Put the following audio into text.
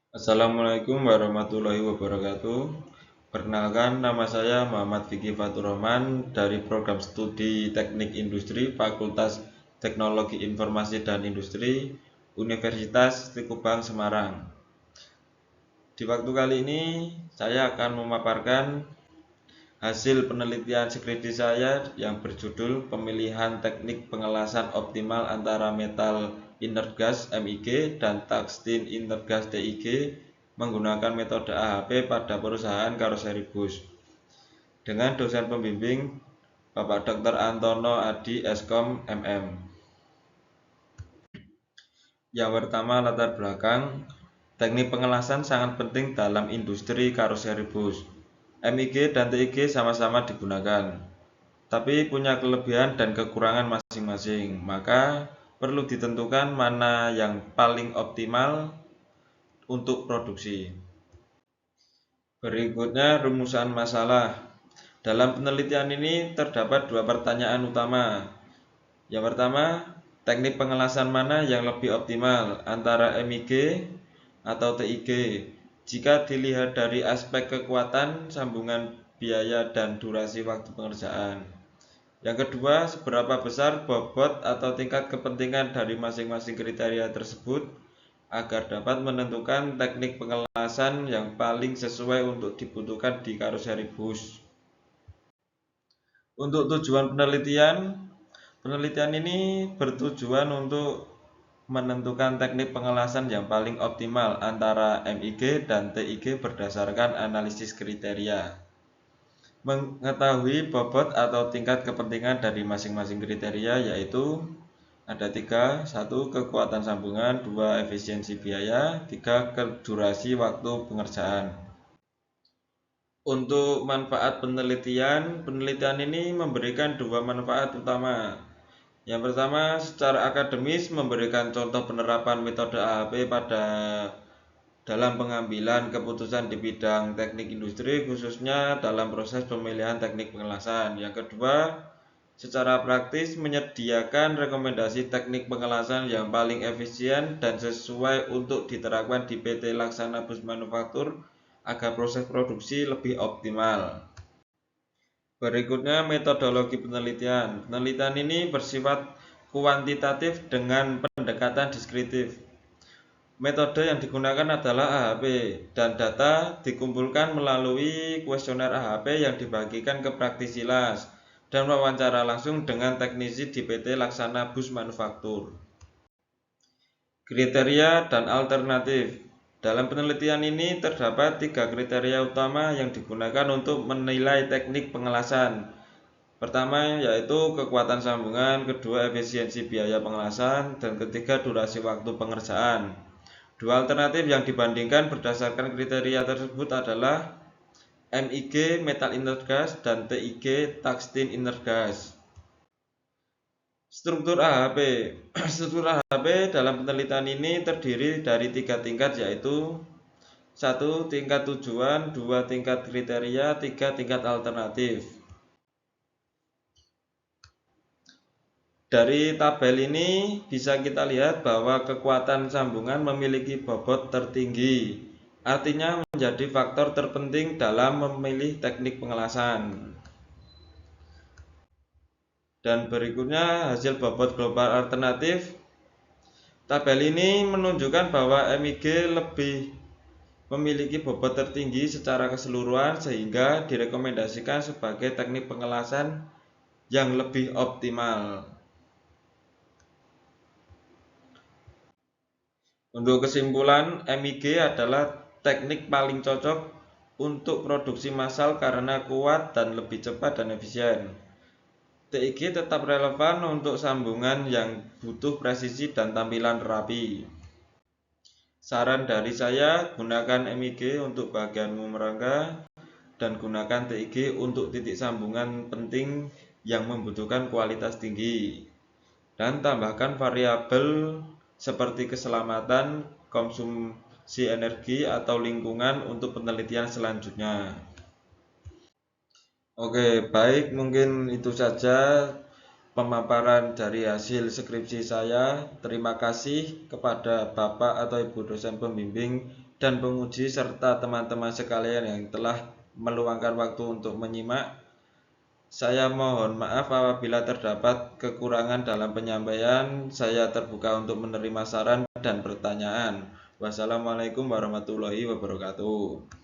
Assalamualaikum warahmatullahi wabarakatuh. Perkenalkan, nama saya Muhammad Vicky Fatur Rahman dari Program Studi Teknik Industri Fakultas Teknologi Informasi dan Industri Universitas Tsikubang Semarang. Di waktu kali ini saya akan memaparkan hasil penelitian skripsi saya yang berjudul Pemilihan Teknik Pengelasan Optimal Antara Metal Inert Gas (MIG) dan Tungsten Inert Gas (TIG) menggunakan metode AHP pada perusahaan karoseri bus dengan dosen pembimbing Bapak Dr. Antono Adi Eskom MM. Yang pertama, latar belakang. Teknik pengelasan sangat penting dalam industri karoseri bus. MIG dan TIG sama-sama digunakan, tapi punya kelebihan dan kekurangan masing-masing. Maka perlu ditentukan mana yang paling optimal untuk produksi. Berikutnya, rumusan masalah. Dalam penelitian ini terdapat dua pertanyaan utama. Yang pertama, teknik pengelasan mana yang lebih optimal antara MIG atau TIG? Jika dilihat dari aspek kekuatan, sambungan, biaya, dan durasi waktu pengerjaan. Yang kedua, seberapa besar bobot atau tingkat kepentingan dari masing-masing kriteria tersebut agar dapat menentukan teknik pengelasan yang paling sesuai untuk dibutuhkan di karoseri bus. Untuk tujuan penelitian ini bertujuan untuk menentukan teknik pengelasan yang paling optimal antara MIG dan TIG berdasarkan analisis kriteria. Mengetahui bobot atau tingkat kepentingan dari masing-masing kriteria, yaitu ada tiga: satu, kekuatan sambungan; dua, efisiensi biaya; tiga, durasi waktu pengerjaan. Untuk manfaat penelitian ini memberikan dua manfaat utama. Yang pertama, secara akademis memberikan contoh penerapan metode AHP dalam pengambilan keputusan di bidang teknik industri, khususnya dalam proses pemilihan teknik pengelasan. Yang kedua, secara praktis menyediakan rekomendasi teknik pengelasan yang paling efisien dan sesuai untuk diterapkan di PT Laksana Bus Manufaktur agar proses produksi lebih optimal. Berikutnya, metodologi penelitian. Penelitian ini bersifat kuantitatif dengan pendekatan deskriptif. Metode yang digunakan adalah AHP, dan data dikumpulkan melalui kuesioner AHP yang dibagikan ke praktisi las dan wawancara langsung dengan teknisi di PT Laksana Bus Manufaktur. Kriteria dan alternatif. Dalam penelitian ini terdapat tiga kriteria utama yang digunakan untuk menilai teknik pengelasan. Pertama, yaitu kekuatan sambungan; kedua, efisiensi biaya pengelasan; dan ketiga, durasi waktu pengerjaan. Dua alternatif yang dibandingkan berdasarkan kriteria tersebut adalah MIG Metal Inert Gas dan TIG Tungsten Inert Gas. Struktur AHP. Struktur AHP dalam penelitian ini terdiri dari tiga tingkat, yaitu satu, tingkat tujuan; dua, tingkat kriteria; tiga, tingkat alternatif. Dari tabel ini bisa kita lihat bahwa kekuatan sambungan memiliki bobot tertinggi, artinya menjadi faktor terpenting dalam memilih teknik pengelasan. Dan berikutnya hasil bobot global alternatif. Tabel ini menunjukkan bahwa MIG lebih memiliki bobot tertinggi secara keseluruhan sehingga direkomendasikan sebagai teknik pengelasan yang lebih optimal. Untuk kesimpulan, MIG adalah teknik paling cocok untuk produksi massal karena kuat dan lebih cepat dan efisien. TIG tetap relevan untuk sambungan yang butuh presisi dan tampilan rapi. Saran dari saya, gunakan MIG untuk bagian umum rangka dan gunakan TIG untuk titik sambungan penting yang membutuhkan kualitas tinggi. Dan tambahkan variabel seperti keselamatan, konsumsi energi, atau lingkungan untuk penelitian selanjutnya. Oke, baik, mungkin itu saja pemaparan dari hasil skripsi saya. Terima kasih kepada Bapak atau Ibu dosen pembimbing dan penguji serta teman-teman sekalian yang telah meluangkan waktu untuk menyimak. Saya mohon maaf apabila terdapat kekurangan dalam penyampaian. Saya terbuka untuk menerima saran dan pertanyaan. Wassalamualaikum warahmatullahi wabarakatuh.